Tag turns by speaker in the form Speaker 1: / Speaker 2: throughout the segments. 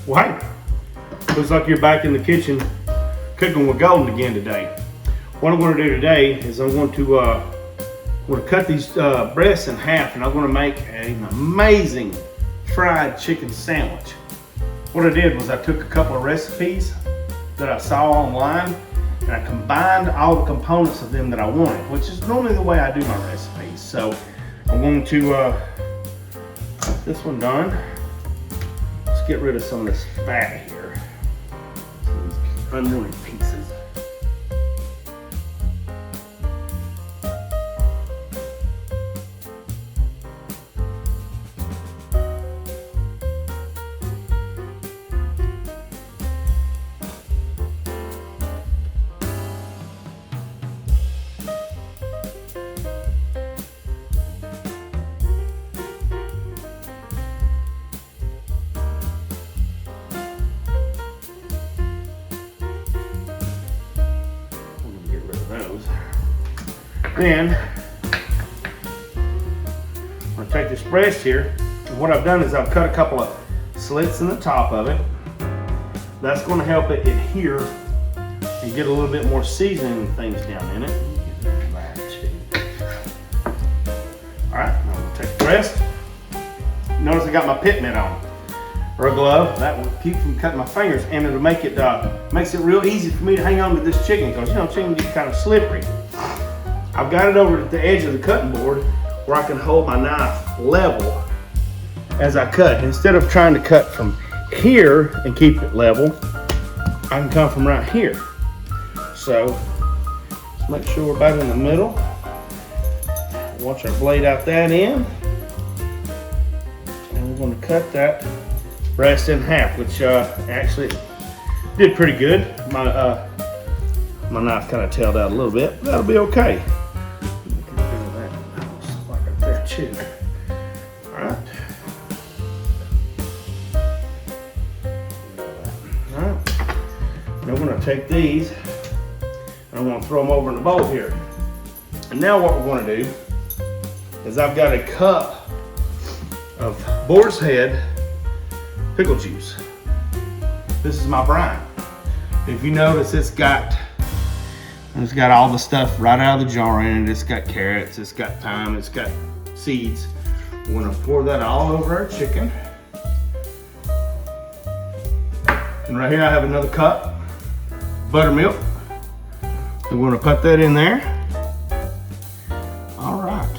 Speaker 1: Well, hey, looks like you're back in the kitchen cooking with Golden again today. What I'm going to do today is I'm going to cut these breasts in half, and I'm going to make an amazing fried chicken sandwich. What I did was I took a couple of recipes that I saw online, and I combined all the components of them that I wanted, which is normally the way I do my recipes. So I'm going to get this one done. Let's get rid of some of this fat here, these unwanted pieces. Then I'm going to take this breast here, and what I've done is I've cut a couple of slits in the top of it. That's going to help it adhere and get a little bit more seasoning and things down in it. Alright, I'm going to take the breast. Notice I got my pit mitt on, or a glove. That will keep from cutting my fingers, and it'll make it makes it real easy for me to hang on to this chicken, because you know chicken gets kind of slippery. I've got it over at the edge of the cutting board where I can hold my knife level as I cut. Instead of trying to cut from here and keep it level, I can come from right here. So let's make sure we're about in the middle. Watch our blade out that end. And we're going to cut that breast in half, which actually did pretty good. My knife kind of tailed out a little bit, but that'll be okay. Alright. Now I'm going to take these and I'm going to throw them over in the bowl here. And now what we're going to do is I've got a cup of Boar's Head pickle juice. This is my brine. If you notice, it's got all the stuff right out of the jar in it. It's got carrots, it's got thyme, it's got seeds. We're going to pour that all over our chicken. And right here I have another cup, buttermilk. We're going to put that in there. All right.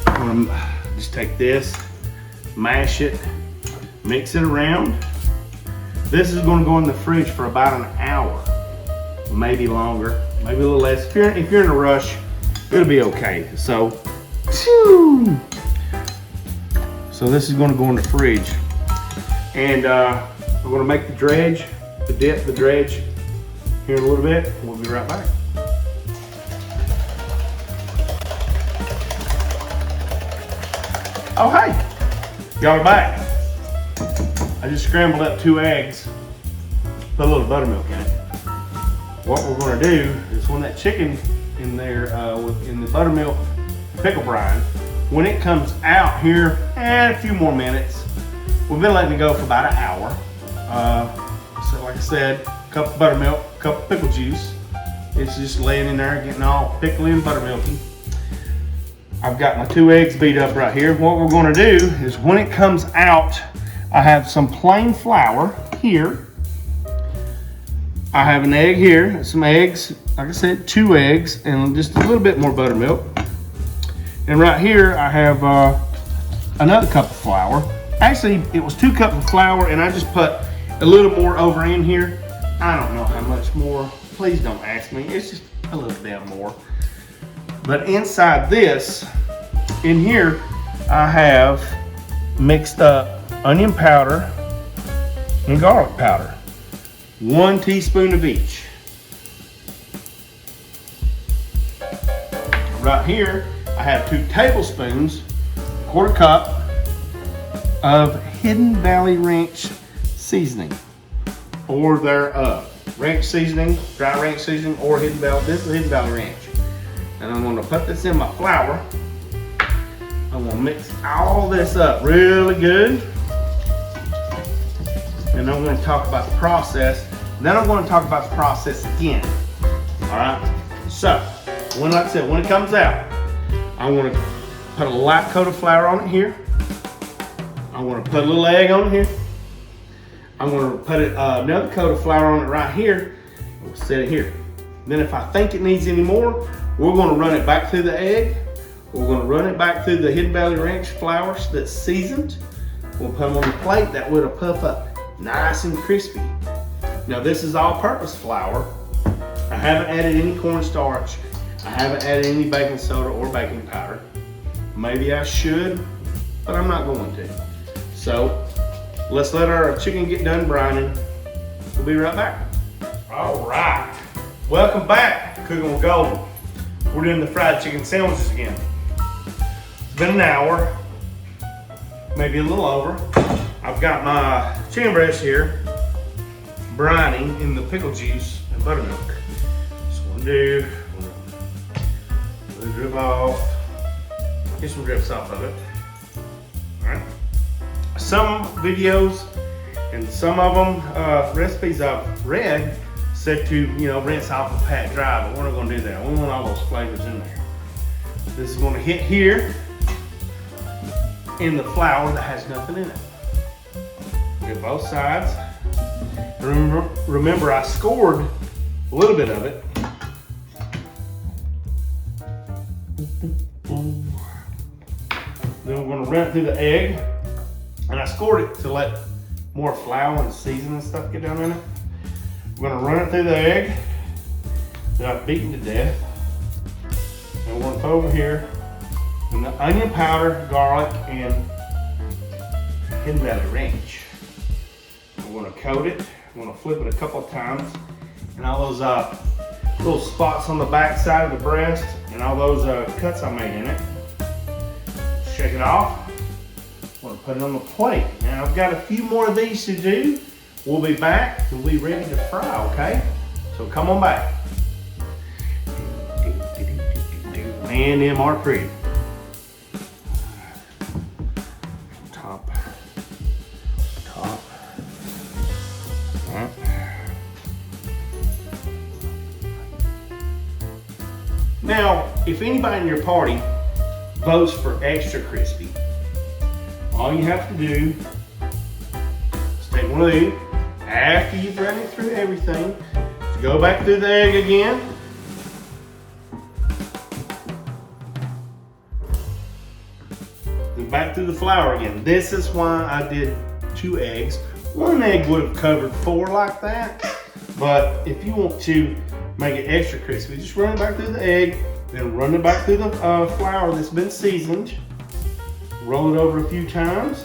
Speaker 1: I'm going to just take this, mash it, mix it around. This is going to go in the fridge for about an hour, maybe longer, maybe a little less. If you're in a rush, it'll be okay. So this is going to go in the fridge, and we're going to make the dredge, the dredge here in a little bit. We'll be right back. Oh hey, y'all are back. I just scrambled up 2 eggs, put a little buttermilk in it. What we're going to do is when that chicken in there in the buttermilk pickle brine, when it comes out here, and a few more minutes, we've been letting it go for about an hour. So like I said, cup of buttermilk, cup of pickle juice. It's just laying in there, getting all pickly and buttermilky. I've got my 2 eggs beat up right here. What we're going to do is when it comes out, I have some plain flour here. I have an egg here, some eggs, like I said, 2 eggs, and just a little bit more buttermilk. And right here, I have another cup of flour. Actually, it was 2 cups of flour, and I just put a little more over in here. I don't know how much more. Please don't ask me. It's just a little bit more. But inside this, in here, I have mixed up onion powder and garlic powder. 1 teaspoon of each. Right here, I have 2 tablespoons, 1/4 cup of Hidden Valley Ranch seasoning, or thereof. Ranch seasoning, dry ranch seasoning, or Hidden Valley. This is Hidden Valley Ranch. And I'm going to put this in my flour. I'm going to mix all this up really good. and I'm going to talk about the process. Then I'm going to talk about the process again. All right. So, like I said, when it comes out, I want to put a light coat of flour on it here. I want to put a little egg on it here. I'm going to put another coat of flour on it right here. We'll set it here. Then if I think it needs any more, we're going to run it back through the egg. We're going to run it back through the Hidden Valley Ranch flour that's seasoned. We'll put them on the plate. That way it'll puff up nice and crispy. Now this is all-purpose flour. I haven't added any cornstarch. I haven't added any baking soda or baking powder. Maybe I should, but I'm not going to. So let's let our chicken get done brining. We'll be right back. All right, welcome back to Cooking with Golden. We're doing the fried chicken sandwiches again. It's been an hour, maybe a little over. I've got my chicken breast here, brining in the pickle juice and buttermilk. So what I'm gonna do, drip off, get some drips off of it. All right. Some videos and some of them recipes I've read said to rinse off and pat dry, but we're not going to do that. We want all those flavors in there. This is going to hit here in the flour that has nothing in it. Get both sides. Remember I scored a little bit of it. Then we're going to run it through the egg, and I scored it to let more flour and seasoning and stuff get down in it. We're going to run it through the egg that I've beaten to death, and we're going to put over here in the onion powder, garlic, and Hidden Valley Ranch. We're going to coat it. We're going to flip it a couple of times, and all those little spots on the back side of the breast and all those cuts I made in it. Shake it off. I'm going to put it on the plate. Now I've got a few more of these to do. We'll be back and we'll be ready to fry, okay? So come on back. Man, them are pretty. Top. All right. Now, if anybody in your party votes for extra crispy, all you have to do is take one of these after you've run it through everything. Just go back through the egg again. And back through the flour again. This is why I did 2 eggs. 1 egg would have covered 4 like that. But if you want to make it extra crispy, just run it back through the egg, then run it back through the flour that's been seasoned. Roll it over a few times,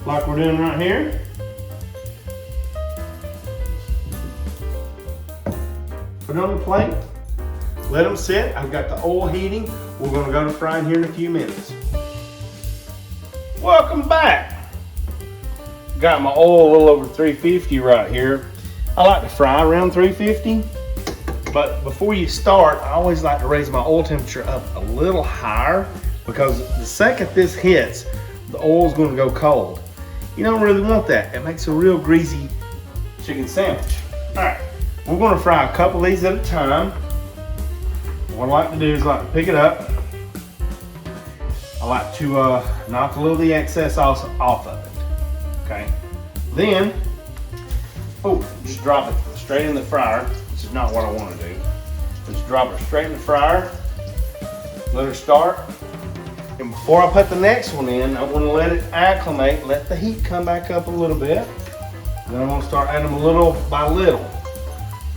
Speaker 1: like we're doing right here. Put it on the plate, let them sit. I've got the oil heating. We're gonna go to frying here in a few minutes. Welcome back. Got my oil a little over 350 right here. I like to fry around 350, but before you start, I always like to raise my oil temperature up a little higher, because the second this hits, the oil's going to go cold. You don't really want that. It makes a real greasy chicken sandwich. All right, we're going to fry a couple of these at a time. What I like to do is I like to pick it up. I like to knock a little of the excess off of it. Okay. Then, just drop it straight in the fryer. This is not what I want to do. Just drop it straight in the fryer. Let her start. And before I put the next one in, I want to let it acclimate, let the heat come back up a little bit. Then I'm going to start adding them little by little.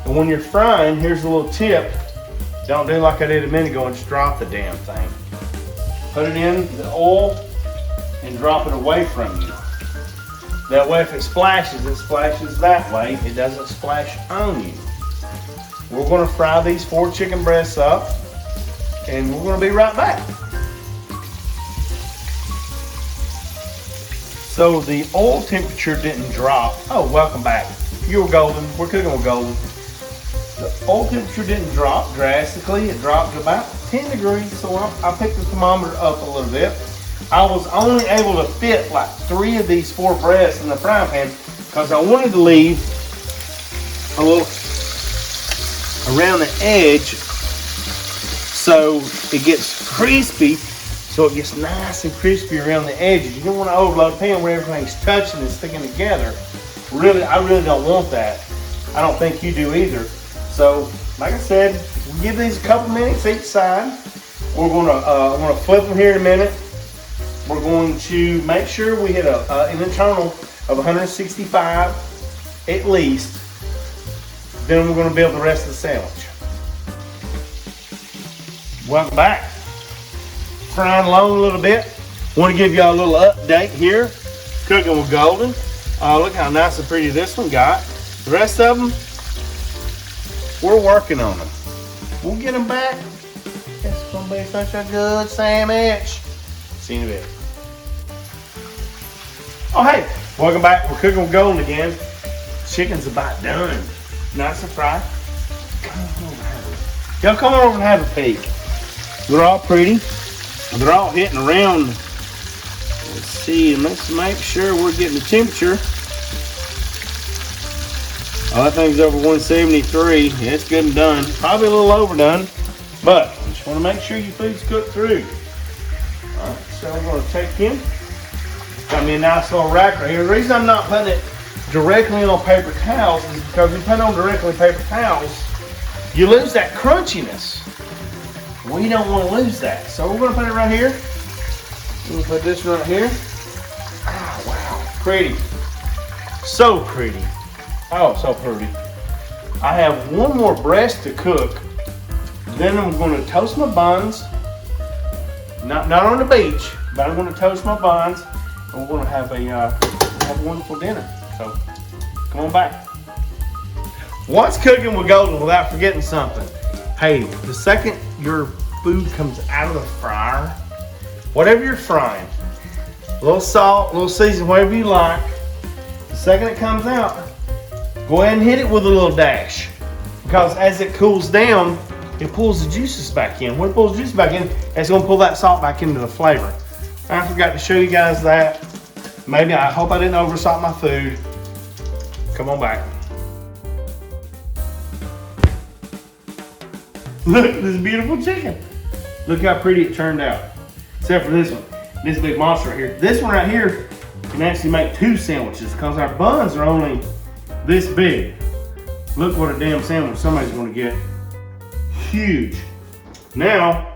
Speaker 1: And when you're frying, here's a little tip. Don't do like I did a minute ago and just drop the damn thing. Put it in the oil and drop it away from you. That way if it splashes that way. It doesn't splash on you. We're going to fry these 4 chicken breasts up, and we're going to be right back. So the oil temperature didn't drop. Oh, welcome back. You're golden. We're cooking with golden. The oil temperature didn't drop drastically. It dropped to about 10 degrees. So I picked the thermometer up a little bit. I was only able to fit like 3 of these 4 breasts in the frying pan because I wanted to leave a little around the edge so it gets crispy, so it gets nice and crispy around the edges. You don't want to overload the pan where everything's touching and sticking together. Really, I really don't want that. I don't think you do either. So, like I said, we'll give these a couple minutes each side. We're gonna flip them here in a minute. We're going to make sure we hit an internal of 165 at least. Then we're gonna build the rest of the sandwich. Welcome back. Frying along a little bit. Want to give y'all a little update here. Cooking with Golden. Look how nice and pretty this one got. The rest of them, we're working on them. We'll get them back. It's gonna be such a good sandwich. See you in a bit. Oh hey, welcome back. We're cooking with Golden again. Chicken's about done. Nice and fried. Y'all come over and have a peek. They're all pretty. They're all hitting around. Let's see, and let's make sure we're getting the temperature. Oh, that thing's over 173. Yeah, it's good and done. Probably a little overdone, but just want to make sure your food's cooked through. All right, so I'm going to take him. Got me a nice little rack right here. The reason I'm not putting it directly on paper towels is because if you put it on directly on paper towels, you lose that crunchiness. We don't want to lose that. So we're going to put it right here. We're going to put this right here. Oh, wow. Pretty. So pretty. Oh, so pretty. I have one more breast to cook. Then I'm going to toast my buns. Not on the beach, but I'm going to toast my buns. And we're going to have a wonderful dinner. So come on back. What's cooking with Golden without forgetting something? Hey, the second your food comes out of the fryer, whatever you're frying, a little salt, a little seasoning, whatever you like, the second it comes out, go ahead and hit it with a little dash. Because as it cools down, it pulls the juices back in. When it pulls the juices back in, it's going to pull that salt back into the flavor. I forgot to show you guys that. Maybe, I hope I didn't oversalt my food. Come on back. Look at this beautiful chicken. Look how pretty it turned out. Except for this one. This big monster right here. This one right here can actually make two sandwiches because our buns are only this big. Look what a damn sandwich somebody's going to get. Huge. Now,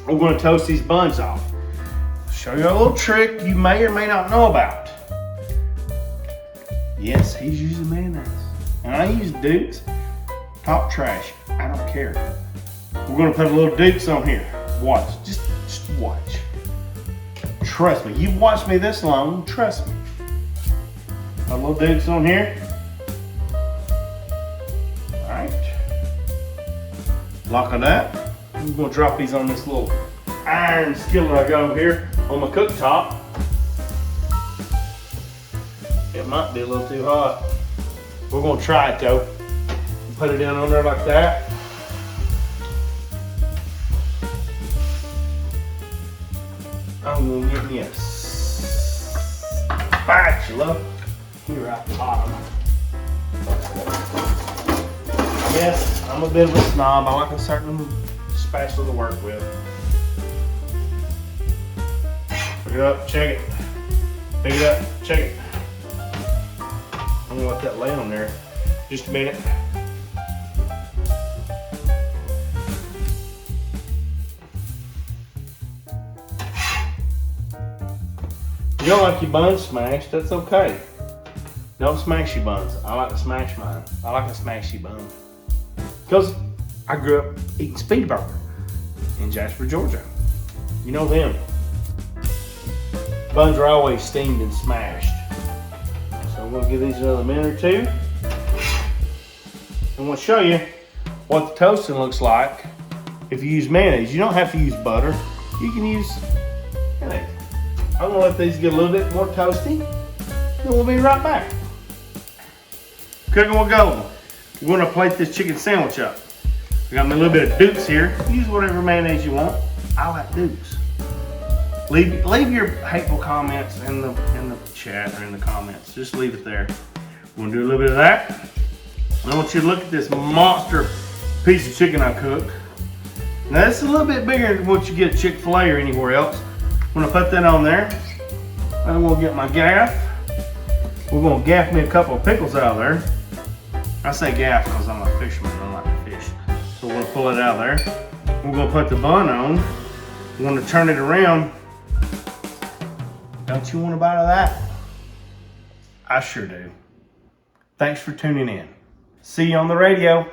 Speaker 1: we're going to toast these buns off. Show you a little trick you may or may not know about. Yes, he's using mayonnaise. And I use Duke's. Top trash. I don't care. We're going to put a little Duke's on here. Watch. Just watch. Trust me. You've watched me this long. Trust me. Put a little Duke's on here. Alright. Lock on that. I'm going to drop these on this little iron skillet I got over here on my cooktop. It might be a little too hot. We're going to try it though. Put it down on there like that. I'm going to give me a spatula here at the bottom. Yes, I'm a bit of a snob. I like a certain spatula to work with. Pick it up, check it. Pick it up, check it. I'm going to let that lay on there just a minute. If you don't like your buns smashed, that's okay. Don't smash your buns. I like to smash mine. I like a smashy bun. Because I grew up eating Speed Burger in Jasper, Georgia. You know them. Buns are always steamed and smashed. So I'm going to give these another minute or two. I'm going to show you what the toasting looks like if you use mayonnaise. You don't have to use butter. You can use mayonnaise. I'm going to let these get a little bit more toasty, and we'll be right back. Cooking with Golden. We're going to plate this chicken sandwich up. I got me a little bit of Duke's here. Use whatever mayonnaise you want. I like Duke's. Leave your hateful comments in the chat or in the comments. Just leave it there. I'm gonna do a little bit of that. I want you to look at this monster piece of chicken I cooked. Now it's a little bit bigger than what you get at Chick-fil-A or anywhere else. I'm gonna put that on there. I'm gonna get my gaff. We're gonna gaff me a couple of pickles out of there. I say gaff because I'm a fisherman, I like to fish. So we're gonna pull it out of there. We're gonna put the bun on. We're gonna turn it around. Don't you want a bite of that? I sure do. Thanks for tuning in. See you on the radio.